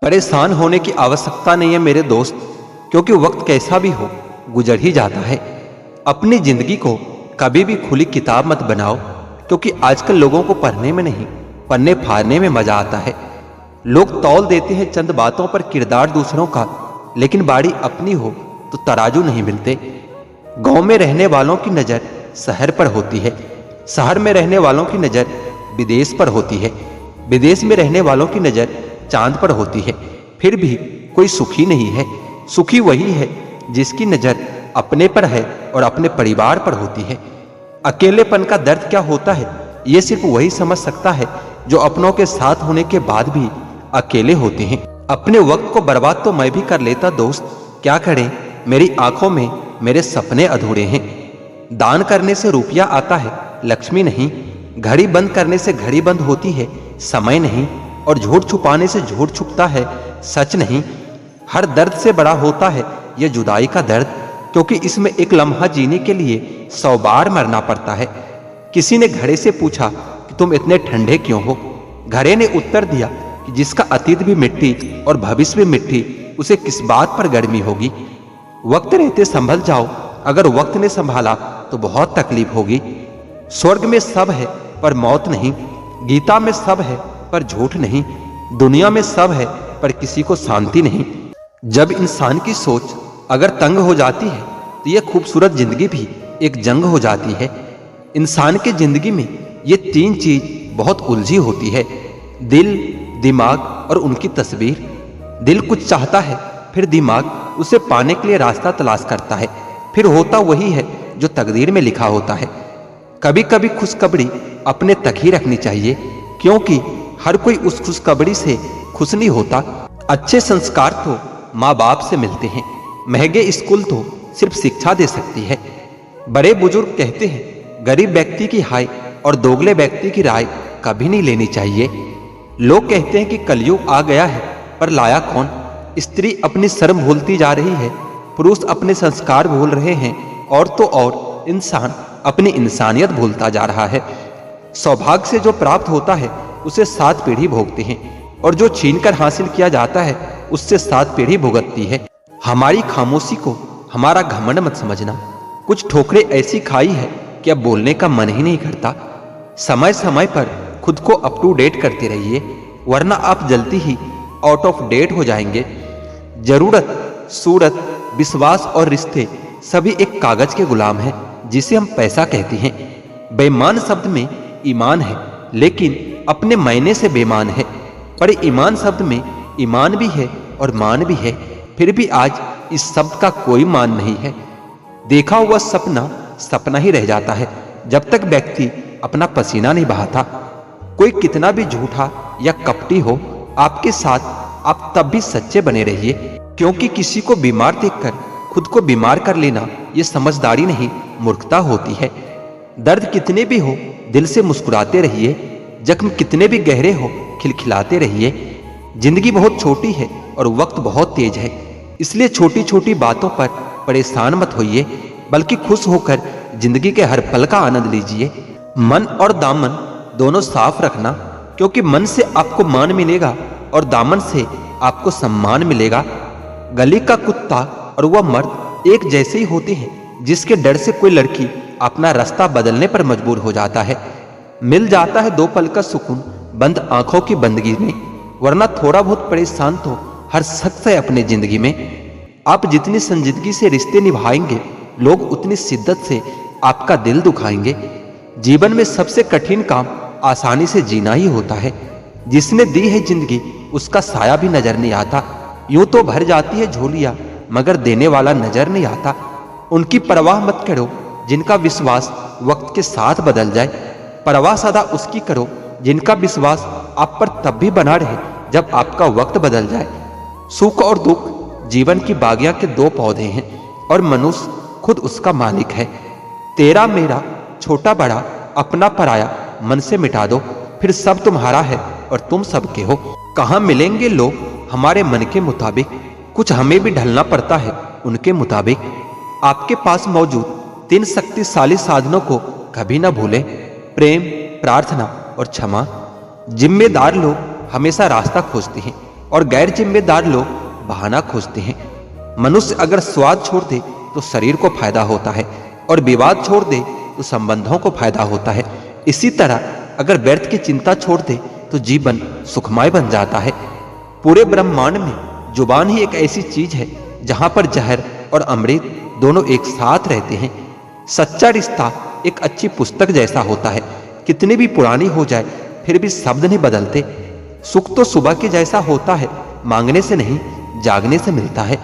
परेशान होने की आवश्यकता नहीं है मेरे दोस्त, क्योंकि वक्त कैसा भी हो गुजर ही जाता है। अपनी जिंदगी को कभी भी खुली किताब मत बनाओ, क्योंकि आजकल लोगों को पढ़ने में नहीं, पन्ने फाड़ने में मजा आता है। लोग तौल देते हैं चंद बातों पर किरदार दूसरों का, लेकिन बाड़ी अपनी हो तो तराजू नहीं मिलते। गांव में रहने वालों की नजर शहर पर होती है, शहर में रहने वालों की नजर विदेश पर होती है, विदेश में रहने वालों की नजर चांद पर होती है। फिर भी कोई सुखी नहीं है। सुखी वही है जिसकी नजर अपने पर है और अपने परिवार पर होती है। अकेलेपन का दर्द क्या होता है ये सिर्फ वही समझ सकता है जो अपनों के साथ होने के बाद भी अकेले होते हैं। अपने वक्त को बर्बाद तो मैं भी कर लेता दोस्त, क्या करें, मेरी आंखों में मेरे सपने अधूरे हैं। दान करने से रुपया आता है, लक्ष्मी नहीं। घड़ी बंद करने से घड़ी बंद होती है, समय नहीं। और झूठ छुपाने से झूठ छुपता है, सच नहीं। हर दर्द से बड़ा होता है यह जुदाई का दर्द, क्योंकि इसमें एक लम्हा जीने के लिए 100 बार मरना पड़ता है। किसी ने घड़े से पूछा कि तुम इतने ठंडे क्यों हो। घड़े ने उत्तर दिया कि जिसका अतीत भी मिट्टी और भविष्य भी मिट्टी, उसे किस बात पर गर्मी होगी। वक्त रहते संभल जाओ, अगर वक्त ने संभाला तो बहुत तकलीफ होगी। स्वर्ग में सब है पर मौत नहीं, गीता में सब है पर झूठ नहीं, दुनिया में सब है पर किसी को शांति नहीं। जब इंसान की सोच अगर तंग हो जाती है तो यह खूबसूरत जिंदगी भी एक जंग हो जाती है। इंसान की जिंदगी में ये 3 चीज बहुत उलझी होती है, दिल, दिमाग और उनकी तस्वीर। दिल कुछ चाहता है, फिर दिमाग उसे पाने के लिए रास्ता तलाश करता है, फिर होता वही है जो तकदीर में लिखा होता है। कभी कभी खुशखबरी अपने तक ही रखनी चाहिए, क्योंकि हर कोई उस खुशखबरी से खुश नहीं होता। अच्छे संस्कार तो माँ बाप से मिलते हैं, महंगे स्कूल तो सिर्फ शिक्षा दे सकती है। बड़े बुजुर्ग कहते हैं गरीब व्यक्ति की हाय और दोगले व्यक्ति की राय कभी नहीं लेनी चाहिए। लोग कहते हैं कि कलयुग आ गया है, पर लाया कौन। स्त्री अपनी शर्म भूलती जा रही है, पुरुष अपने संस्कार भूल रहे हैं, और तो और इंसान अपनी इंसानियत भूलता जा रहा है। सौभाग्य से जो प्राप्त होता है उसे 7 पीढ़ी भोगते हैं, और जो छीनकर हासिल किया जाता है उससे 7 पीढ़ी भुगतती है। हमारी खामोशी को हमारा घमंड मत समझना। कुछ ठोकरें ऐसी खाई है कि अब बोलने का मन ही नहीं करता। समय समय पर खुद को अप टू डेट करते रहिए, वरना आप जल्दी ही आउट ऑफ डेट हो जाएंगे। जरूरत, सूरत, विश्वास और रिश्ते सभी एक कागज के गुलाम हैं, जिसे हम पैसा कहते हैं। बेईमान शब्द में ईमान है, लेकिन अपने मायने से बेईमान है। पर ईमान शब्द में ईमान भी है और मान भी है, फिर भी आज इस शब्द का कोई मान नहीं है। देखा हुआ सपना सपना ही रह जाता है जब तक व्यक्ति अपना पसीना नहीं बहाता। कोई कितना भी झूठा या कपटी हो आपके साथ, आप तब भी सच्चे बने रहिए, क्योंकि किसी को बीमार देखकर खुद को बीमार कर लेना ये समझदारी नहीं, मूर्खता होती है। दर्द कितने भी हो दिल से मुस्कुराते रहिए, जख्म कितने भी गहरे हो खिलखिलाते रहिए। जिंदगी बहुत छोटी है और वक्त बहुत तेज है, इसलिए छोटी छोटी बातों पर परेशान मत होइए, बल्कि खुश होकर जिंदगी के हर पल का आनंद लीजिए। मन और दामन दोनों साफ रखना, क्योंकि मन से आपको मान मिलेगा और दामन से आपको सम्मान मिलेगा। गली का कुत्ता और वह मर्द एक जैसे ही होते हैं, जिसके डर से कोई लड़की अपना रास्ता बदलने पर मजबूर हो जाता है। मिल जाता है 2 पल का सुकून बंद आंखों की बंदगी में, वरना थोड़ा बहुत परेशान तो हर शख्स है अपने जिंदगी में। आप जितनी संजीदगी से रिश्ते निभाएंगे, लोग उतनी शिद्दत से आपका दिल दुखाएंगे। जीवन में सबसे कठिन काम आसानी से जीना ही होता है। जिसने दी है जिंदगी उसका साया भी नजर नहीं आता। यूं तो भर जाती है झोलियां, मगर देने वाला नजर नहीं आता। उनकी परवाह मत करो जिनका विश्वास वक्त के साथ बदल जाए, परवाह सदा उसकी करो जिनका विश्वास आप पर तब भी बना रहे जब आपका वक्त बदल जाए। सुख और दुख जीवन की बागियां के 2 पौधे हैं, और मनुष्य खुद उसका मालिक है। तेरा मेरा, छोटा बड़ा, अपना पराया मन से मिटा दो, फिर सब तुम्हारा है और तुम सबके हो। कहाँ मिलेंगे लोग हमारे मन के मुताबिक, कुछ हमें भी ढलना पड़ता है उनके मुताबिक। आपके पास मौजूद 3 शक्तिशाली साधनों को कभी ना भूलें, प्रेम, प्रार्थना और क्षमा। जिम्मेदार लोग हमेशा रास्ता खोजते हैं और गैर जिम्मेदार लोग बहाना खोजते हैं। मनुष्य अगर स्वाद छोड़ दे तो शरीर को फायदा होता है और विवाद छोड़ दे तो संबंधों को फायदा होता है। इसी तरह अगर व्यर्थ की चिंता छोड़ दे तो जीवन सुखमय बन जाता है। पूरे ब्रह्मांड में जुबान ही एक ऐसी चीज है जहां पर जहर और अमृत दोनों एक साथ रहते हैं। सच्चा रिश्ता एक अच्छी पुस्तक जैसा होता है, कितनी भी पुरानी हो जाए फिर भी शब्द नहीं बदलते। सुख तो सुबह के जैसा होता है, मांगने से नहीं जागने से मिलता है।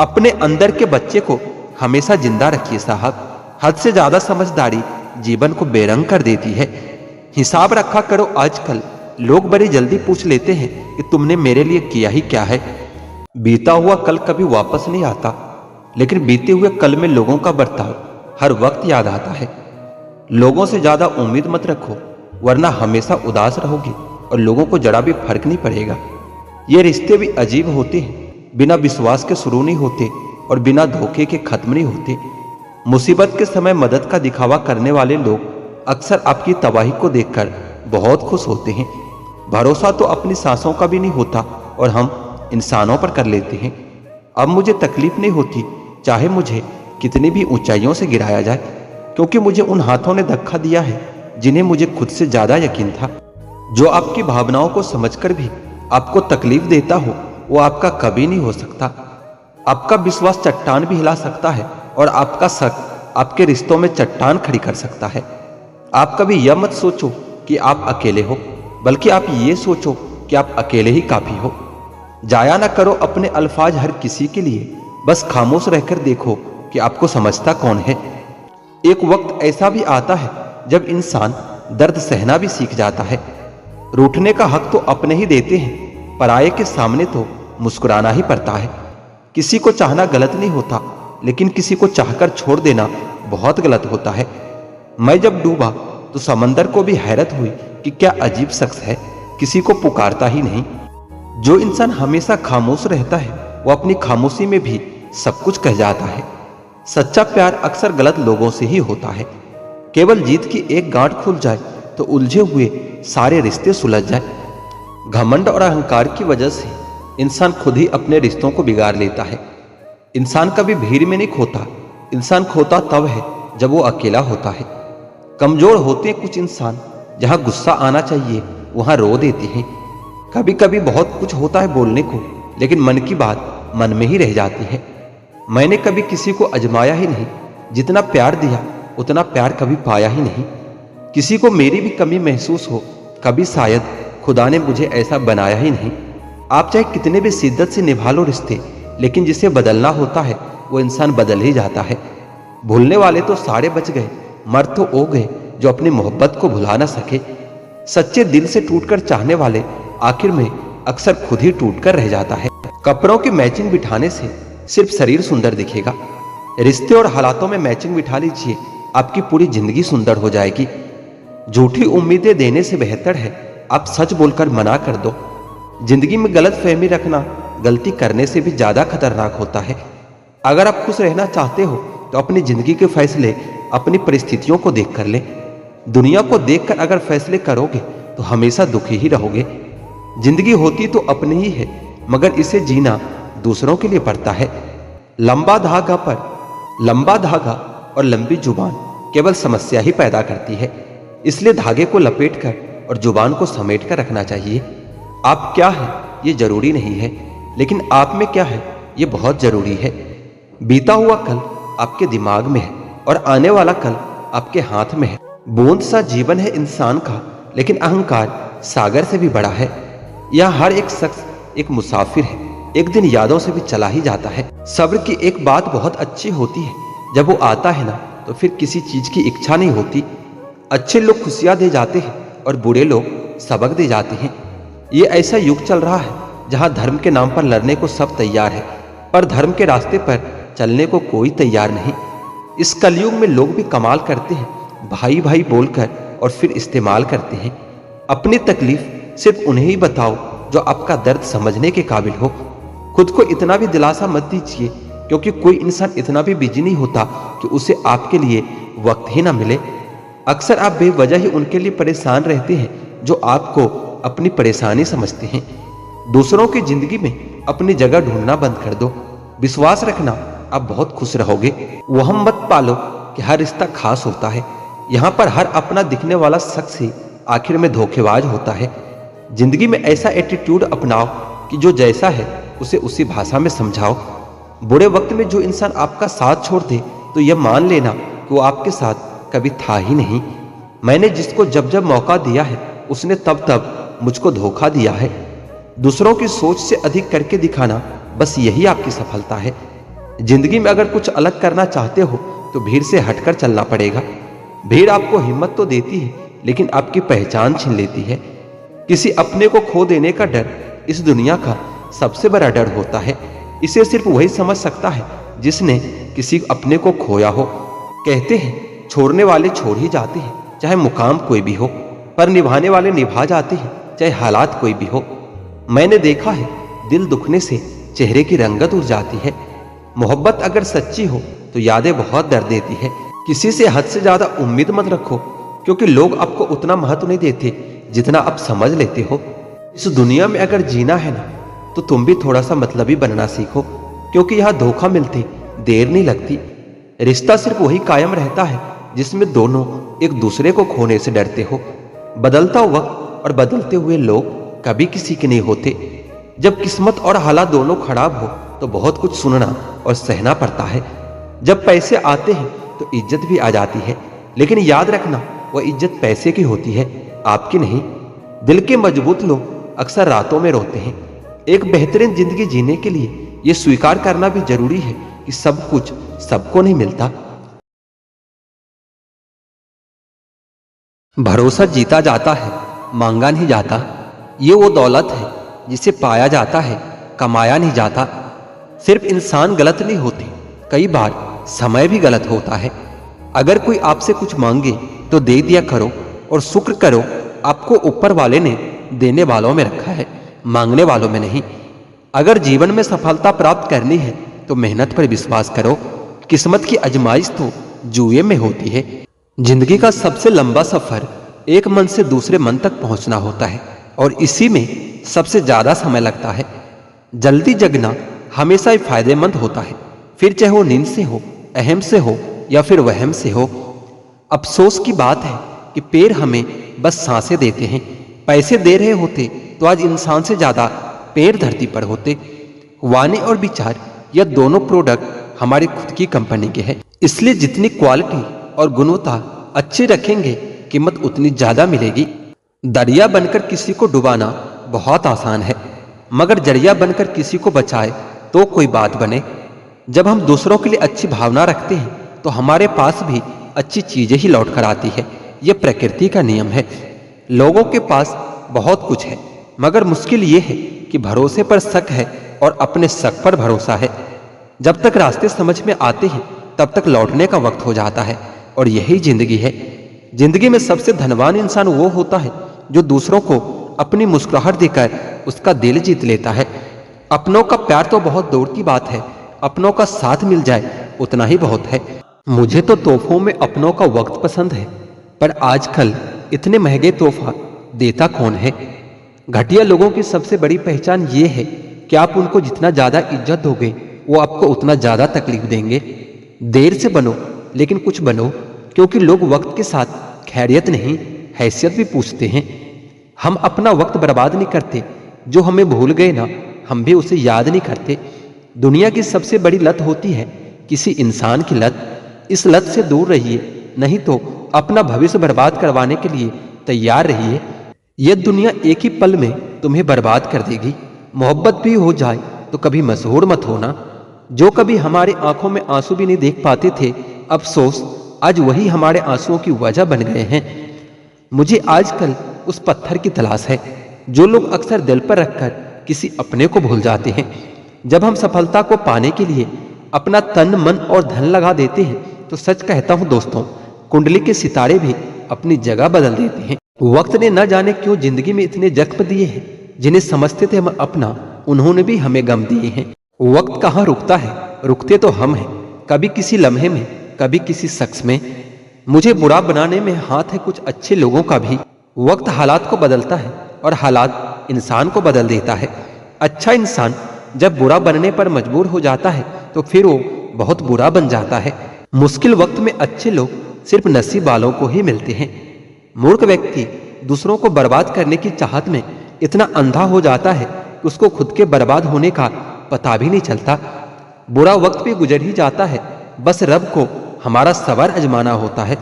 अपने अंदर के बच्चे को हमेशा जिंदा रखिए साहब। हद से ज्यादा समझदारी जीवन को बेरंग कर देती है। हिसाब रखा करो। आजकल लोग बड़ी जल्दी पूछ लेते हैं कि तुमने मेरे लिए किया ही क्या है। बीता हुआ कल कभी वापस नहीं आता, लेकिन बीते हुए कल में लोगों का बर्ताव हर वक्त याद आता है। लोगों से ज्यादा उम्मीद मत रखो, वरना हमेशा उदास रहोगे और लोगों को जरा भी फर्क नहीं पड़ेगा। ये रिश्ते भी अजीब होते हैं, बिना विश्वास के शुरू नहीं होते और बिना धोखे के खत्म नहीं होते। मुसीबत के समय मदद का दिखावा करने वाले लोग अक्सर आपकी तबाही को देखकर बहुत खुश होते हैं। भरोसा तो अपनी सांसों का भी नहीं होता और हम इंसानों पर कर लेते हैं। अब मुझे तकलीफ नहीं होती, चाहे मुझे कितनी भी ऊंचाइयों से गिराया जाए, क्योंकि मुझे उन हाथों ने धक्का दिया है जिन्हें मुझे खुद से ज्यादा यकीन था। जो आपकी भावनाओं को समझकर भी आपको तकलीफ देता हो वो आपका कभी नहीं हो सकता। आपका विश्वास चट्टान भी हिला सकता है और आपका शक आपके रिश्तों में चट्टान खड़ी कर सकता है। आप कभी यह मत सोचो कि आप अकेले हो, बल्कि आप ये सोचो कि आप अकेले ही काफी हो। जाया ना करो अपने अल्फाज हर किसी के लिए, बस खामोश रहकर देखो कि आपको समझता कौन है। एक वक्त ऐसा भी आता है जब इंसान दर्द सहना भी सीख जाता है। रूठने का हक तो अपने ही देते हैं, पराये के सामने तो मुस्कुराना ही पड़ता है। किसी को चाहना गलत नहीं होता, लेकिन किसी को चाहकर छोड़ देना बहुत गलत होता है। मैं जब डूबा तो समंदर को भी हैरत हुई कि क्या अजीब शख्स है, किसी को पुकारता ही नहीं। जो इंसान हमेशा खामोश रहता है वो अपनी खामोशी में भी सब कुछ कह जाता है। सच्चा प्यार अक्सर गलत लोगों से ही होता है। केवल जीत की एक गांठ खुल जाए तो उलझे हुए सारे रिश्ते सुलझ जाए। घमंड और अहंकार की वजह से इंसान खुद ही अपने रिश्तों को बिगाड़ लेता है। इंसान कभी भीड़ में नहीं खोता, इंसान खोता तब है जब वो अकेला होता है। कमजोर होते हैं कुछ इंसान, जहां गुस्सा आना चाहिए वहां रो देते हैं। कभी कभी बहुत कुछ होता है बोलने को, लेकिन मन की बात मन में ही रह जाती है। मैंने कभी किसी को अजमाया ही नहीं, जितना प्यार दिया उतना प्यार कभी पाया ही नहीं। किसी को मेरी भी कमी महसूस हो, कभी शायद खुदा ने मुझे ऐसा बनाया ही नहीं। आप चाहे कितने भी शिद्दत से निभा लो रिश्ते, लेकिन जिसे बदलना होता है वो इंसान बदल ही जाता है। भूलने वाले तो सारे बच गए, मर तो वो गए जो अपनी मोहब्बत को भुला ना सके। सच्चे दिल से टूटकर चाहने वाले आखिर में अक्सर खुद ही टूटकर रह जाता है। कपड़ों की मैचिंग बिठाने से सिर्फ शरीर सुंदर दिखेगा, रिश्ते और हालातों में मैचिंग बिठा लीजिए, आपकी पूरी जिंदगी सुंदर हो जाएगी। झूठी उम्मीदें देने से बेहतर है आप सच बोलकर मना कर दो। जिंदगी में गलत फहमी रखना गलती करने से भी ज्यादा खतरनाक होता है। अगर आप खुश रहना चाहते हो तो अपनी जिंदगी के फैसले अपनी परिस्थितियों को देखकर ले। दुनिया को देखकर अगर फैसले करोगे तो हमेशा दुखी ही रहोगे। जिंदगी होती तो अपनी ही है, मगर इसे जीना दूसरों के लिए पड़ता है। लंबा धागा और लंबी जुबान केवल समस्या ही पैदा करती है। इसलिए धागे को लपेटकर और जुबान को समेट कर रखना चाहिए। आप क्या है ये जरूरी नहीं है, लेकिन आप में क्या है ये बहुत जरूरी है। बीता हुआ कल आपके दिमाग में है और आने वाला कल आपके हाथ में है। बूंद सा जीवन है इंसान का, लेकिन अहंकार सागर से भी बड़ा है। यह हर एक शख्स एक मुसाफिर है, एक दिन यादों से भी चला ही जाता है। सब्र की एक बात बहुत अच्छी होती है, जब वो आता है ना तो फिर किसी चीज की इच्छा नहीं होती। अच्छे लोग खुशियां दे जाते हैं और बुरे लोग सबक दे जाते हैं। ये ऐसा युग चल रहा है जहां धर्म के नाम पर लड़ने को सब तैयार है, पर धर्म के रास्ते पर चलने को कोई तैयार नहीं। इस कलयुग में लोग भी कमाल करते हैं, भाई भाई बोलकर और फिर इस्तेमाल करते हैं। अपनी तकलीफ सिर्फ उन्हें ही बताओ जो आपका दर्द समझने के काबिल हो। खुद को इतना भी दिलासा मत दीजिए, क्योंकि कोई इंसान इतना भी बिजी नहीं होता कि उसे आपके लिए वक्त ही ना मिले। अक्सर आप बेवजह ही उनके लिए परेशान रहते हैं जो आपको अपनी परेशानी समझते हैं। दूसरों की जिंदगी में अपनी जगह ढूंढना बंद कर दो। विश्वास रखना, आप बहुत खुश रहोगे। वहम मत पालो कि हर रिश्ता खास होता है। यहाँ पर हर अपना दिखने वाला शख्स ही आखिर में धोखेबाज होता है। जिंदगी में ऐसा एटीट्यूड अपनाओ कि जो जैसा है उसे उसी भाषा में समझाओ। बुरे वक्त में जो इंसान आपका साथ छोड़ दे तो यह मान लेना कि वो आपके साथ कभी था ही नहीं। मैंने जिसको जब जब मौका दिया है उसने तब तब मुझको धोखा दिया है। दूसरों की सोच से अधिक करके दिखाना, बस यही आपकी सफलता है। जिंदगी में अगर कुछ अलग करना चाहते हो तो भीड़ से हटकर चलना पड़ेगा। भीड़ आपको हिम्मत तो देती है लेकिन आपकी पहचान छीन लेती है। किसी अपने को खो देने का डर इस दुनिया का सबसे बड़ा डर होता है। इसे सिर्फ वही समझ सकता है जिसने किसी अपने को खोया हो। कहते हैं छोड़ने वाले छोड़ ही जाते हैं, चाहे मुकाम कोई भी हो, पर निभाने वाले निभा जाते हैं, चाहे हालात कोई भी हो। मैंने देखा है दिल दुखने से चेहरे की रंगत उड़ जाती है। मोहब्बत अगर सच्ची हो तो यादें बहुत दर्द देती है। किसी से हद से ज्यादा उम्मीद मत रखो, क्योंकि लोग आपको उतना महत्व नहीं देते जितना आप समझ लेते हो। इस दुनिया में अगर जीना है ना तो तुम भी थोड़ा सा मतलबी बनना सीखो, क्योंकि यहाँ धोखा मिलते देर नहीं लगती। रिश्ता सिर्फ वही कायम रहता है जिसमें दोनों एक दूसरे को खोने से डरते हो। बदलता वक्त और बदलते हुए लोग कभी किसी के नहीं होते। जब किस्मत और हालात दोनों खराब हो तो बहुत कुछ सुनना और सहना पड़ता है। जब पैसे आते हैं तो इज्जत भी आ जाती है, लेकिन याद रखना वह इज्जत पैसे की होती है, आपकी नहीं। दिल के मजबूत लोग अक्सर रातों में रोते हैं। एक बेहतरीन जिंदगी जीने के लिए यह स्वीकार करना भी जरूरी है कि सब कुछ सबको नहीं मिलता। भरोसा जीता जाता है, मांगा नहीं जाता। ये वो दौलत है जिसे पाया जाता है, कमाया नहीं जाता। सिर्फ इंसान गलत नहीं होते, कई बार समय भी गलत होता है। अगर कोई आपसे कुछ मांगे तो दे दिया करो और शुक्र करो आपको ऊपर वाले ने देने वालों में रखा है, मांगने वालों में नहीं। अगर जीवन में सफलता प्राप्त करनी है तो मेहनत पर विश्वास करो। किस्मत की आजमाइश तो जुए में होती है। जिंदगी का सबसे लंबा सफर एक मन से दूसरे मन तक पहुंचना होता है और इसी में सबसे ज्यादा समय लगता है। जल्दी जगना हमेशा ही फायदेमंद होता है, फिर चाहे वो नींद से हो, अहम से हो या फिर वहम से हो। अफसोस की बात है कि पेड़ हमें बस सांसें देते हैं। पैसे दे रहे होते तो आज इंसान से ज्यादा पेड़ धरती पर होते। वाणी और विचार यह दोनों प्रोडक्ट हमारी खुद की कंपनी के हैं, इसलिए जितनी क्वालिटी और गुणवत्ता अच्छी रखेंगे कीमत उतनी ज्यादा मिलेगी। दरिया बनकर किसी को डुबाना बहुत आसान है, मगर जरिया बनकर किसी को बचाए तो कोई बात बने। जब हम दूसरों के लिए अच्छी भावना रखते हैं तो हमारे पास भी अच्छी चीजें ही लौट कर आती है। यह प्रकृति का नियम है। लोगों के पास बहुत कुछ है, मगर मुश्किल ये है कि भरोसे पर शक है और अपने शक पर भरोसा है। जब तक रास्ते समझ में आते हैं तब तक लौटने का वक्त हो जाता है, और यही जिंदगी है। जिंदगी में सबसे धनवान इंसान वो होता है जो दूसरों को अपनी मुस्कुराहट देकर उसका दिल जीत लेता है। अपनों का प्यार तो बहुत दूर की बात है, अपनों का साथ मिल जाए उतना ही बहुत है। मुझे तो तोहफों में अपनों का वक्त पसंद है, पर आजकल इतने महंगे तोहफा देता कौन है। घटिया लोगों की सबसे बड़ी पहचान ये है कि आप उनको जितना ज्यादा इज्जत दोगे वो आपको उतना ज्यादा तकलीफ देंगे। देर से बनो लेकिन कुछ बनो, क्योंकि लोग वक्त के साथ खैरियत नहीं हैसियत भी पूछते हैं। हम अपना वक्त बर्बाद नहीं करते, जो हमें भूल गए ना हम भी उसे याद नहीं करते। दुनिया की सबसे बड़ी लत होती है किसी इंसान की लत। इस लत से दूर रहिए, नहीं तो अपना भविष्य बर्बाद करवाने के लिए तैयार रहिए। यह दुनिया एक ही पल में तुम्हें बर्बाद कर देगी। मोहब्बत भी हो जाए तो कभी मशहूर मत होना। जो कभी हमारे आंखों में आंसू भी नहीं देख पाते थे, अफसोस आज वही हमारे आंसुओं की वजह बन गए हैं। मुझे आजकल उस पत्थर की तलाश है जो लोग अक्सर दिल पर रखकर किसी अपने को भूल जाते हैं। जब हम सफलता को पाने के लिए अपना तन मन और धन लगा देते हैं तो सच कहता हूं दोस्तों, कुंडली के सितारे भी अपनी जगह बदल देते हैं। वक्त ने न जाने क्यों जिंदगी में इतने जख्म दिए हैं, जिन्हें समझते थे हम अपना, उन्होंने भी हमें गम दिए हैं। वक्त कहाँ रुकता है, रुकते तो हम हैं, कभी किसी लम्हे में, कभी किसी शख्स में। मुझे बुरा बनाने में हाथ है कुछ अच्छे लोगों का भी। वक्त हालात को बदलता है और हालात इंसान को बदल देता है। अच्छा इंसान जब बुरा बनने पर मजबूर हो जाता है तो फिर वो बहुत बुरा बन जाता है। मुश्किल वक्त में अच्छे लोग सिर्फ नसीब वालों को ही मिलते हैं। मूर्ख व्यक्ति दूसरों को बर्बाद करने की चाहत में इतना अंधा हो जाता है कि उसको खुद के बर्बाद होने का पता भी नहीं चलता। बुरा वक्त भी गुजर ही जाता है, बस रब को हमारा सबर आजमाना होता है।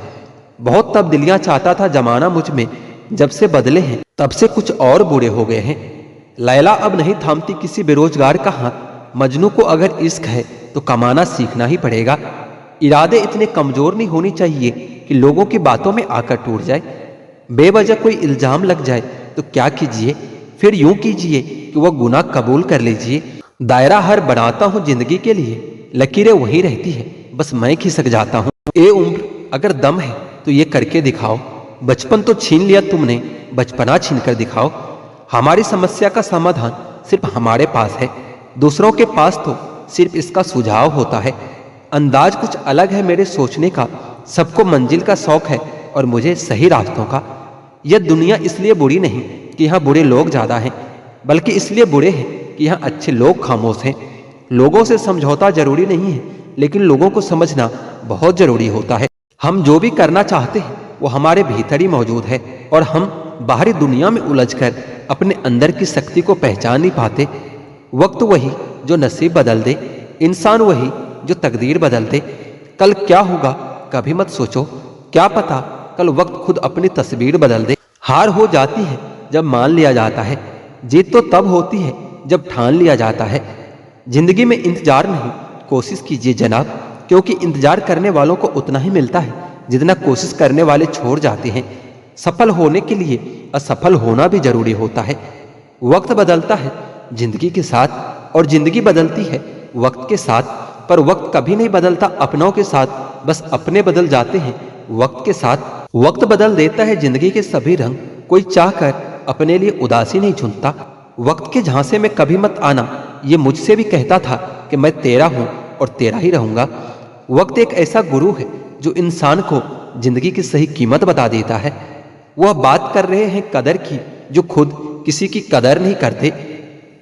बहुत तब्दीलियां चाहता था जमाना मुझ में, जब से बदले हैं तब से कुछ और बुरे हो गए हैं। लैला अब नहीं थामती किसी बेरोजगार का हाथ। मजनू को अगर इश्क है तो कमाना सीखना ही पड़ेगा। इरादे इतने कमजोर नहीं होने चाहिए कि लोगों की बातों में आकर टूट जाए। बेवजह कोई इल्जाम लग जाए तो क्या कीजिए, फिर यूं कीजिए कि वह गुनाह कबूल कर लीजिए। दायरा हर बनाता हूं जिंदगी के लिए, लकीरें वही रहती है, बस मैं खिसक जाता हूं। ए उम्र अगर दम है तो ये करके दिखाओ। बचपन तो छीन लिया तुमने, बचपना छीन कर दिखाओ। हमारी समस्या का समाधान सिर्फ हमारे पास है, दूसरों के पास तो सिर्फ इसका सुझाव होता है। अंदाज कुछ अलग है मेरे सोचने का, सबको मंजिल का शौक है और मुझे सही रास्तों का। यह दुनिया इसलिए बुरी नहीं कि यहाँ बुरे लोग ज्यादा हैं, बल्कि इसलिए बुरे हैं कि यहाँ अच्छे लोग खामोश हैं। लोगों से समझौता जरूरी नहीं है, लेकिन लोगों को समझना बहुत जरूरी होता है। हम जो भी करना चाहते हैं वो हमारे भीतर ही मौजूद है, और हम बाहरी दुनिया में उलझकर अपने अंदर की शक्ति को पहचान नहीं पाते। वक्त वही जो नसीब बदल दे, इंसान वही जो तकदीर बदल दे। कल क्या होगा कभी मत सोचो, क्या पता कल वक्त खुद अपनी तस्वीर बदल दे। हार हो जाती है जब मान लिया जाता है, जीत तो तब होती है जब ठान लिया जाता है। जिंदगी में इंतजार नहीं, कोशिश कीजिए जनाब, क्योंकि इंतजार करने वालों को उतना ही मिलता है जितना कोशिश करने वाले छोड़ जाते हैं। सफल होने के लिए असफल होना भी जरूरी होता है। वक्त बदलता है जिंदगी के साथ, और जिंदगी बदलती है वक्त के साथ, पर वक्त कभी नहीं बदलता अपनों के साथ, बस अपने बदल जाते हैं वक्त के साथ। वक्त बदल देता है जिंदगी के सभी रंग, कोई चाहकर अपने लिए उदासी नहीं चुनता। वक्त के झांसे में कभी मत आना, ये मुझसे भी कहता था कि मैं तेरा हूं और तेरा ही रहूंगा। वक्त एक ऐसा गुरु है जो इंसान को जिंदगी की सही कीमत बता देता है। वह बात कर रहे हैं कदर की, जो खुद किसी की कदर नहीं करते।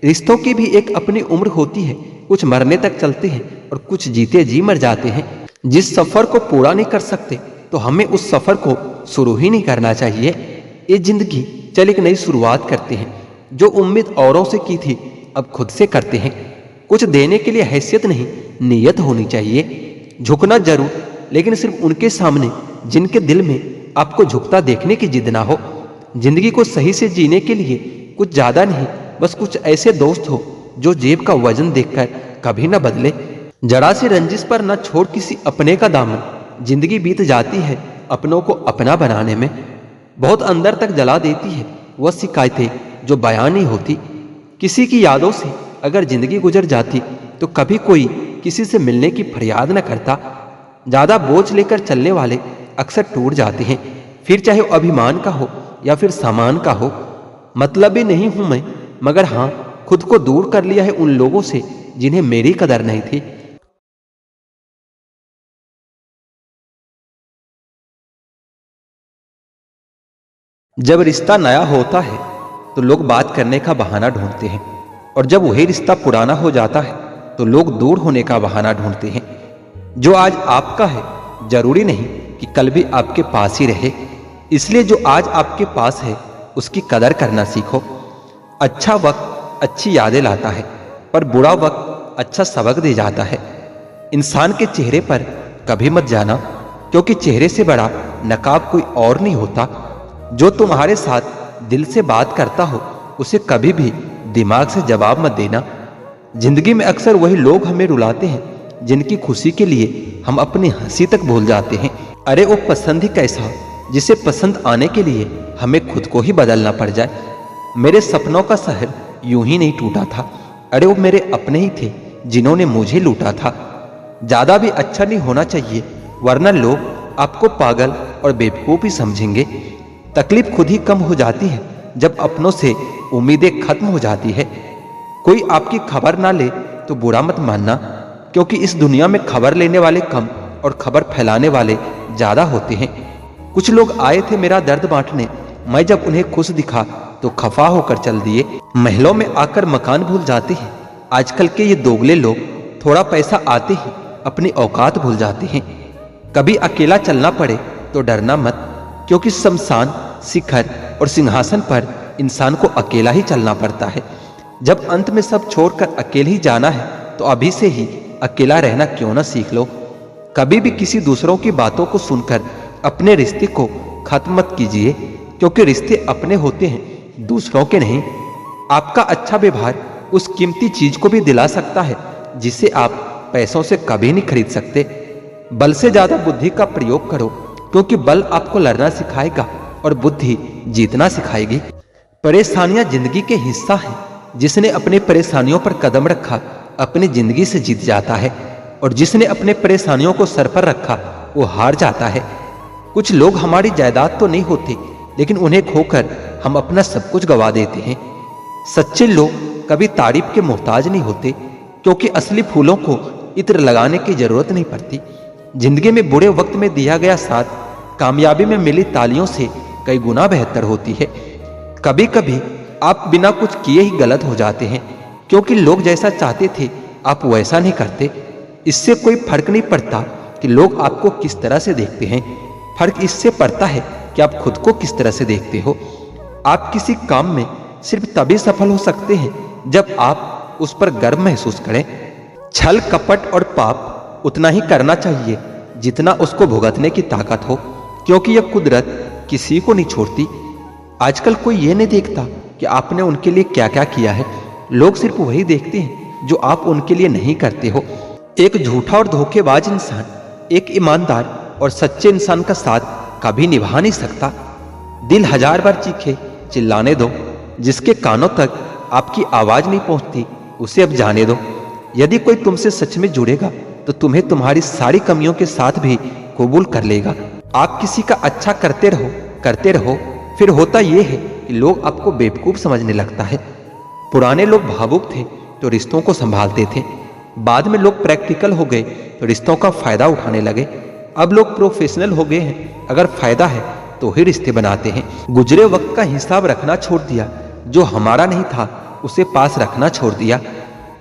रिश्तों की भी एक अपनी उम्र होती है, कुछ मरने तक चलते हैं और कुछ जीते जी मर जाते हैं। जिस सफर को पूरा नहीं कर सकते तो हमें उस सफर को शुरू ही नहीं करना चाहिए। ये जिंदगी चल एक नई शुरुआत करते हैं, जो उम्मीद औरों से की थी अब खुद से करते हैं। कुछ देने के लिए हैसियत नहीं, नीयत होनी चाहिए। झुकना जरूर, लेकिन सिर्फ उनके सामने जिनके दिल में आपको झुकता देखने की जिद ना हो। जिंदगी को सही से जीने के लिए कुछ ज्यादा नहीं, बस कुछ ऐसे दोस्त हो जो जेब का वजन देखकर कभी ना बदले। जरा सी रंजिश पर न छोड़ किसी अपने का दामन, जिंदगी बीत जाती है अपनों को अपना बनाने में। बहुत अंदर तक जला देती है वह शिकायतें जो बयान नहीं होती। किसी की यादों से अगर जिंदगी गुजर जाती तो कभी कोई किसी से मिलने की फरियाद न करता। ज्यादा बोझ लेकर चलने वाले अक्सर टूट जाते हैं, फिर चाहे वो अभिमान का हो या फिर सामान का हो। मतलबी नहीं हूं मैं, मगर हां खुद को दूर कर लिया है उन लोगों से जिन्हें मेरी कदर नहीं थी। जब रिश्ता नया होता है तो लोग बात करने का बहाना ढूंढते हैं, और जब वही रिश्ता पुराना हो जाता है तो लोग दूर होने का बहाना ढूंढते हैं। जो आज आपका है जरूरी नहीं कि कल भी आपके पास ही रहे, इसलिए जो आज आपके पास है उसकी कदर करना सीखो। अच्छा वक्त अच्छी यादें लाता है, पर बुरा वक्त अच्छा सबक दे जाता है। इंसान के चेहरे पर कभी मत जाना, क्योंकि चेहरे से बड़ा नकाब कोई और नहीं होता। जो तुम्हारे साथ दिल से बात करता हो उसे कभी भी दिमाग से जवाब मत देना। जिंदगी में अक्सर वही लोग हमें रुलाते हैं जिनकी खुशी के लिए हम अपनी हंसी तक भूल जाते हैं। अरे वो पसंद ही कैसा जिसे पसंद आने के लिए हमें खुद को ही बदलना पड़ जाए। मेरे सपनों का शहर यूं ही नहीं टूटा था, अरे वो मेरे अपने ही थे जिन्होंने मुझे लूटा था। ज्यादा भी अच्छा नहीं होना चाहिए, वरना लोग आपको पागल और बेवकूफ ही समझेंगे। तकलीफ खुद ही कम हो जाती है जब अपनों से उम्मीदें खत्म हो जाती है। कोई आपकी खबर ना ले तो बुरा मत मानना, क्योंकि इस दुनिया में खबर लेने वाले कम और खबर फैलाने वाले ज्यादा होते हैं। कुछ लोग आए थे मेरा दर्द बांटने, मैं जब उन्हें खुश दिखा तो खफा होकर चल दिए। महलों में आकर मकान भूल जाते हैं। आजकल के ये दोगले लोग थोड़ा पैसा आते ही अपनी औकात भूल जाते हैं। कभी अकेला चलना पड़े तो डरना मत, क्योंकि शमशान, शिखर और सिंहासन पर इंसान को अकेला ही चलना पड़ता है। जब अंत में सब छोड़कर अकेले ही जाना है तो अभी से ही अकेला रहना क्यों ना सीख लो। कभी भी किसी दूसरों की बातों को सुनकर अपने रिश्ते को खत्म मत कीजिए, क्योंकि रिश्ते अपने होते हैं, दूसरों के नहीं। आपका अच्छा व्यवहार उस कीमती चीज को भी दिला सकता है जिसे आप पैसों से कभी नहीं खरीद सकते। बल से ज्यादा बुद्धि का प्रयोग करो, क्योंकि बल आपको लड़ना सिखाएगा और बुद्धि जीतना सिखाएगी। परेशानियां जिंदगी के हिस्सा है। जिसने अपने परेशानियों पर कदम रखा अपनी जिंदगी से जीत जाता है, और जिसने अपने परेशानियों को सर पर रखा वो हार जाता है। कुछ लोग हमारी जायदाद तो नहीं होते, लेकिन उन्हें खोकर हम अपना सब कुछ गवा देते हैं। सच्चे लोग कभी तारीफ के मोहताज नहीं होते, क्योंकि असली फूलों को इत्र लगाने की जरूरत नहीं पड़ती। जिंदगी में बुरे वक्त में दिया गया साथ कामयाबी में मिली तालियों से कई गुना बेहतर होती है। कभी कभी आप बिना कुछ किए ही गलत हो जाते हैं, क्योंकि लोग जैसा चाहते थे आप वैसा नहीं करते। इससे कोई फर्क नहीं पड़ता कि लोग आपको किस तरह से देखते हैं, फर्क इससे पड़ता है कि आप खुद को किस तरह से देखते हो। आप किसी काम में सिर्फ तभी सफल हो सकते हैं जब आप उस पर गर्व महसूस करें। छल, कपट और पाप उतना ही करना चाहिए जितना उसको भुगतने की ताकत हो, क्योंकि यह कुदरत किसी को नहीं छोड़ती। आजकल कोई ये नहीं देखता कि आपने उनके लिए क्या क्या किया है। लोग सिर्फ वही देखते हैं जो आप उनके लिए नहीं करते हो। एक झूठा और धोखेबाज इंसान एक ईमानदार और सच्चे इंसान का साथ कभी निभा नहीं सकता। दिल हजार बार चीखे, चिल्लाने दो। जिसके कानों तक आपकी आवाज नहीं पहुंचती उसे अब जाने दो। यदि कोई तुमसे सच में जुड़ेगा तो तुम्हें तुम्हारी सारी कमियों के साथ भी कबूल कर लेगा। आप किसी का अच्छा करते रहो, फिर होता यह है कि लोग आपको बेवकूफ समझने लगता है। पुराने लोग भावुक थे तो रिश्तों को संभालते थे। बाद में लोग प्रैक्टिकल हो गए तो रिश्तों का फायदा उठाने लगे। अब लोग प्रोफेशनल हो गए हैं, अगर फायदा है तो ही रिश्ते बनाते हैं। गुजरे वक्त का हिसाब रखना छोड़ दिया, जो हमारा नहीं था उसे पास रखना छोड़ दिया।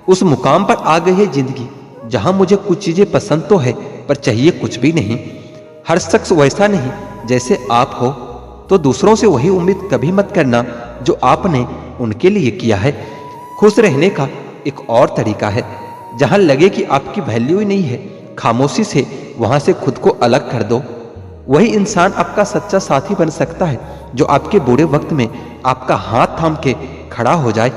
उस मुकाम पर आ गई है जिंदगी जहां मुझे कुछ चीजें पसंद तो है पर चाहिए कुछ भी नहीं। हर शख्स वैसा नहीं जैसे आप हो, तो दूसरों से वही उम्मीद कभी मत करना जो आपने उनके लिए किया है। खुश रहने का एक और तरीका है, जहां लगे कि आपकी वैल्यू ही नहीं है, खामोशी से वहां से खुद को अलग कर दो। वही इंसान आपका सच्चा साथी बन सकता है जो आपके बुरे वक्त में आपका हाथ थाम के खड़ा हो जाए।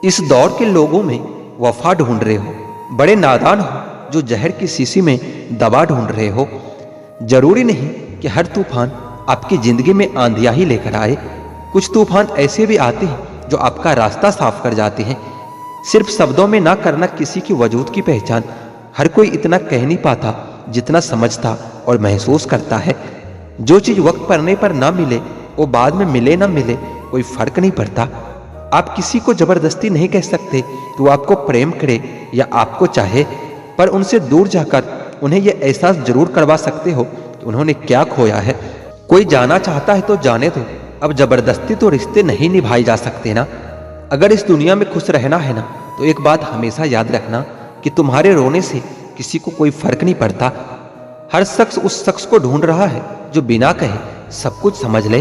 इस दौर के लोगों में वफा ढूंढ रहे हो, बड़े नादान हो जो जहर की शीशी में दवा ढूंढ रहे हो। जरूरी नहीं कि हर तूफान आपकी जिंदगी में आंधियां ही लेकर आए। कुछ तूफान ऐसे भी आते हैं जो आपका रास्ता साफ कर जाते हैं। सिर्फ शब्दों में ना करना किसी की वजूद की पहचान। हर कोई इतना कह नहीं पाता जितना समझता और महसूस करता है। जो चीज वक्त पड़ने पर ना मिले वो बाद में मिले ना मिले कोई फर्क नहीं पड़ता। आप किसी को जबरदस्ती नहीं कह सकते कि वो आपको प्रेम करे या आपको चाहे, पर उनसे दूर जाकर उन्हें यह एहसास जरूर करवा सकते हो कि उन्होंने क्या खोया है। कोई जाना चाहता है तो जाने दो, अब जबरदस्ती तो रिश्ते नहीं निभाए जा सकते ना। अगर इस दुनिया में खुश रहना है ना, तो एक बात हमेशा याद रखना कि तुम्हारे रोने से किसी को कोई फर्क नहीं पड़ता। हर शख्स उस शख्स को ढूंढ रहा है जो बिना कहे सब कुछ समझ ले।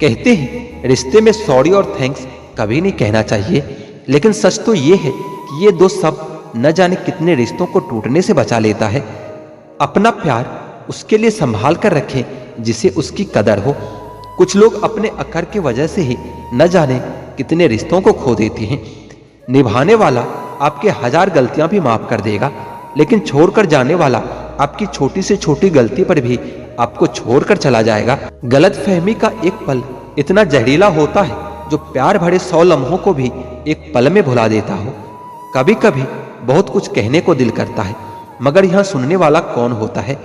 कहते हैं रिश्ते में सॉरी और थैंक्स कभी नहीं कहना चाहिए, लेकिन सच तो ये है कि ये दो शब्द न जाने कितने रिश्तों को टूटने से बचा लेता है। अपना प्यार उसके लिए संभाल कर रखें जिसे उसकी कदर हो। कुछ लोग अपने अकर की वजह से ही न जाने कितने रिश्तों को खो देते हैं। निभाने वाला आपके हजार गलतियां भी माफ कर देगा, लेकिन छोड़कर जाने वाला आपकी छोटी से छोटी गलती पर भी आपको छोड़कर चला जाएगा। गलतफहमी का एक पल इतना जहरीला होता है जो प्यार भरे 100 लम्हों को भी एक पल में भुला देता हो। कभी कभी बहुत कुछ कहने को दिल करता है, मगर यहां सुनने वाला कौन होता है।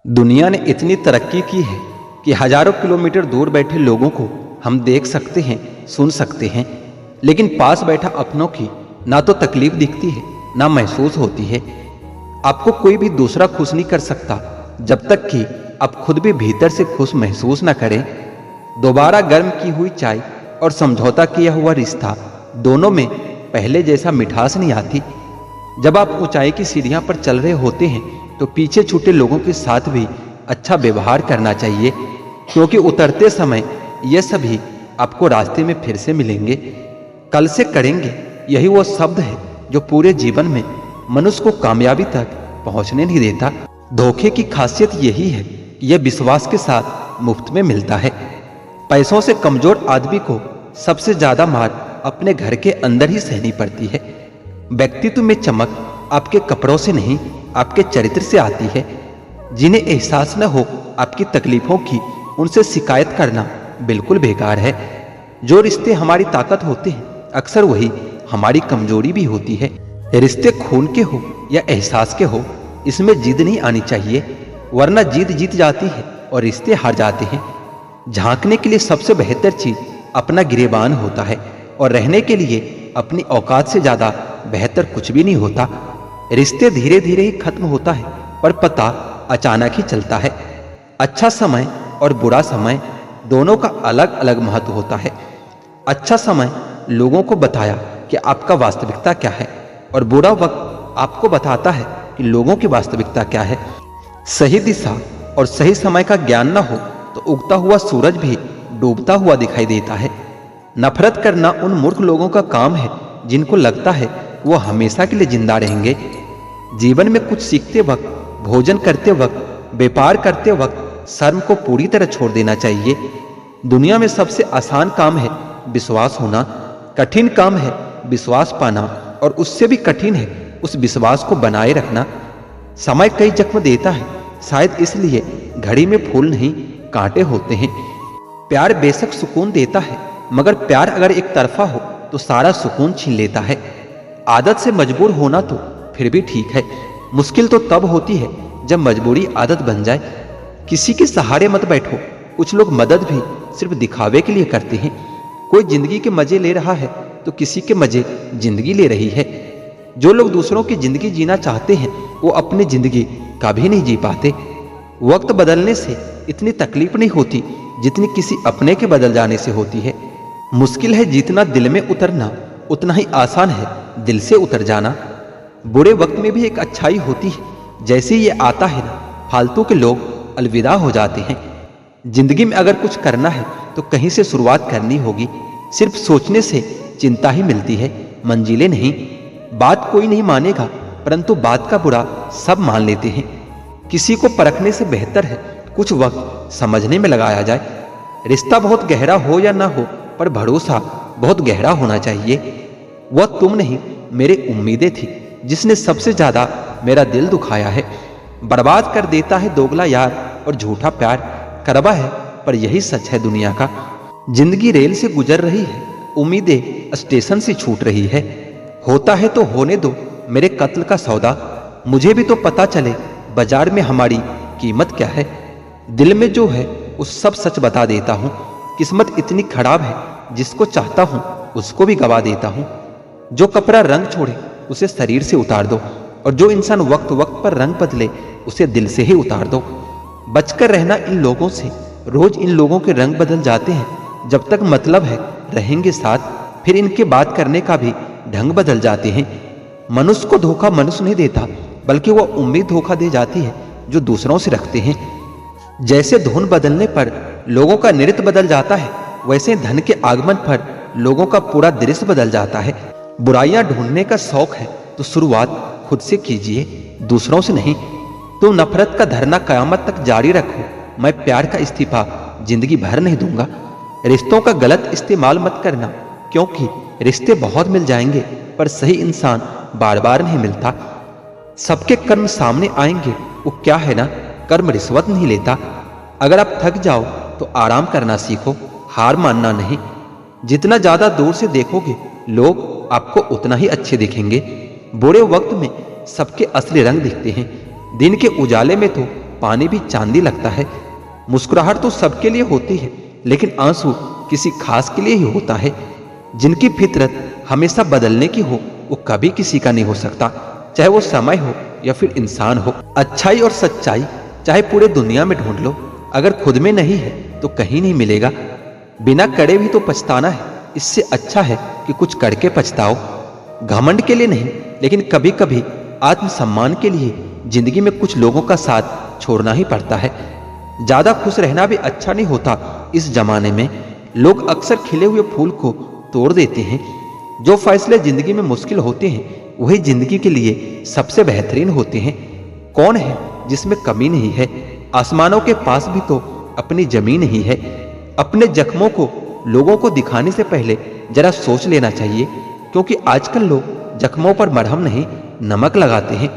दुनिया ने इतनी तरक्की की है कि हजारों किलोमीटर दूर बैठे लोगों को हम देख सकते हैं, सुन सकते हैं, लेकिन पास बैठा अपनों की ना तो तकलीफ दिखती है ना महसूस होती है। आपको कोई भी दूसरा खुश नहीं कर सकता जब तक कि आप खुद भी भीतर से खुश महसूस ना करें। दोबारा गर्म की हुई चाय और समझौता किया हुआ रिश्ता, दोनों में पहले जैसा मिठास नहीं आती। जब आप ऊंचाई की सीढ़ियां पर चल रहे होते हैं तो पीछे छूटे लोगों के साथ भी अच्छा व्यवहार करना चाहिए, क्योंकि उतरते समय ये सभी आपको रास्ते में फिर से मिलेंगे। कल से करेंगे, यही वो शब्द है जो पूरे जीवन में मनुष्य को कामयाबी तक पहुंचने नहीं देता। धोखे की खासियत यही है, यह विश्वास के साथ मुफ्त में मिलता है। पैसों से कमजोर आदमी को सबसे ज्यादा मार अपने घर के अंदर ही सहनी पड़ती है। व्यक्तित्व में चमक आपके कपड़ों से नहीं, आपके चरित्र से आती है। जिन्हें एहसास न हो आपकी तकलीफों की, उनसे शिकायत करना बिल्कुल बेकार है। जो रिश्ते हमारी ताकत होते हैं, अक्सर वही हमारी कमजोरी भी होती है। रिश्ते खून के हो या एहसास के हो, इसमें जिद नहीं आनी चाहिए, वरना जीत जीत जाती है और रिश्ते हार जाते हैं। झांकने के लिए सबसे बेहतर चीज अपना गिरेबान होता है, और रहने के लिए अपनी औकात से ज्यादा बेहतर कुछ भी नहीं होता। रिश्ते धीरे धीरे ही खत्म होता है, पर पता अचानक ही चलता है। अच्छा समय और बुरा समय दोनों का अलग अलग महत्व होता है। अच्छा समय लोगों को बताया कि आपका वास्तविकता क्या है, और बुरा वक्त आपको बताता है कि लोगों की वास्तविकता क्या है। सही दिशा और सही समय का ज्ञान न हो तो उगता हुआ सूरज भी डूबता हुआ दिखाई देता है। नफरत करना उन मूर्ख लोगों का काम है जिनको लगता है वो हमेशा के लिए जिंदा रहेंगे। जीवन में कुछ सीखते वक्त, भोजन करते वक्त, व्यापार करते वक्त शर्म को पूरी तरह छोड़ देना चाहिए। दुनिया में सबसे आसान काम है विश्वास होना, कठिन काम है विश्वास पाना, और उससे भी कठिन है उस विश्वास को बनाए रखना। समय कई जख्म देता है, शायद इसलिए घड़ी में फूल नहीं कांटे होते हैं। प्यार बेशक सुकून देता है, मगर प्यार अगर एक तरफा हो तो सारा सुकून छीन लेता है। आदत से मजबूर होना तो फिर भी ठीक है, मुश्किल तो तब होती है जब मजबूरी आदत बन जाए। किसी के सहारे मत बैठो। कुछ लोग मदद भी सिर्फ दिखावे के लिए करते हैं। कोई जिंदगी के मजे ले रहा है तो किसी के मजे जिंदगी ले रही है। जो लोग दूसरों की जिंदगी जीना चाहते हैं वो अपनी जिंदगी कभी नहीं जी पाते। वक्त बदलने से इतनी तकलीफ नहीं होती जितनी किसी अपने के बदल जाने से होती है। मुश्किल है जितना दिल में उतरना, उतना ही आसान है दिल से उतर जाना। बुरे वक्त में भी एक अच्छाई होती है, जैसे ये आता है ना, फालतू के लोग अलविदा हो जाते हैं। जिंदगी में अगर कुछ करना है तो कहीं से शुरुआत करनी होगी। सिर्फ सोचने से चिंता ही मिलती है, मंजिलें नहीं। बात कोई नहीं मानेगा, परंतु बात का बुरा सब मान लेते हैं। किसी को परखने से बेहतर है कुछ वक्त समझने में लगाया जाए। रिश्ता बहुत गहरा हो या ना हो, पर भरोसा बहुत गहरा होना चाहिए। वह तुम नहीं, मेरी उम्मीदें थी जिसने सबसे ज्यादा मेरा दिल दुखाया है। बर्बाद कर देता है दोगला यार और झूठा प्यार, करवा है पर यही सच है दुनिया का। जिंदगी रेल से गुजर रही है, उम्मीदें स्टेशन से छूट रही है। होता है तो होने दो मेरे कत्ल का सौदा, मुझे भी तो पता चले बाजार में हमारी कीमत क्या है। दिल में जो है उस सब सच बता देता हूँ। किस्मत इतनी खराब है, जिसको चाहता हूँ उसको भी गवा देता हूँ। जो कपड़ा रंग छोड़े उसे शरीर से उतार दो, और जो इंसान वक्त वक्त पर रंग बदले उसे दिल से ही उतार दो। बचकर रहना इन लोगों से, रोज इन लोगों के रंग बदल जाते हैं। जब तक मतलब है रहेंगे साथ, फिर इनके बात करने का भी ढंग बदल जाते हैं। मनुष्य को धोखा मनुष्य नहीं देता, बल्कि वह उम्मीद धोखा दे जाती है जो दूसरों से रखते हैं। जैसे धुन बदलने पर लोगों का नृत्य बदल जाता है, वैसे धन के आगमन पर लोगों का पूरा दृश्य बदल जाता है। बुराइयां ढूंढने का शौक है तो शुरुआत खुद से कीजिए, दूसरों से नहीं। तुम नफरत का धरना कयामत तक जारी रखो, मैं प्यार का इस्तीफा जिंदगी भर नहीं दूंगा। रिश्तों का गलत इस्तेमाल मत करना, क्योंकि रिश्ते बहुत मिल जाएंगे पर सही इंसान बार बार नहीं मिलता। सबके कर्म सामने आएंगे, वो क्या है ना, कर्म रिश्वत नहीं लेता। अगर आप थक जाओ तो आराम करना सीखो, हार मानना नहीं। जितना ज्यादा दूर से देखोगे लोग आपको उतना ही अच्छे दिखेंगे। बुरे वक्त में सबके असली रंग दिखते हैं, दिन के उजाले में तो पानी भी चांदी लगता है। मुस्कुराहट तो सबके लिए होती है, लेकिन आंसू किसी खास के लिए ही होता है। जिनकी फितरत हमेशा बदलने की हो वो कभी किसी का नहीं हो सकता, चाहे वो समय हो या फिर इंसान हो। अच्छाई और सच्चाई चाहे पूरे दुनिया में ढूंढ लो, अगर खुद में नहीं है तो कहीं नहीं मिलेगा। बिना करे भी तो पछताना है, इससे अच्छा है कि कुछ करके पछताओ। घमंड के लिए नहीं, लेकिन कभी कभी आत्मसम्मान के लिए जिंदगी में कुछ लोगों का साथ छोड़ना ही पड़ता है। ज्यादा खुश रहना भी अच्छा नहीं होता। इस जमाने में लोग अक्सर खिले हुए फूल को तोड़ देते हैं। जो फैसले जिंदगी में मुश्किल होते हैं वही जिंदगी के लिए सबसे बेहतरीन होते हैं। कौन है जिसमें कमी नहीं है? आसमानों के पास भी तो अपनी जमीन ही है। अपने जख्मों को लोगों को दिखाने से पहले जरा सोच लेना चाहिए, क्योंकि आजकल लोग जख्मों पर मरहम नहीं नमक लगाते हैं।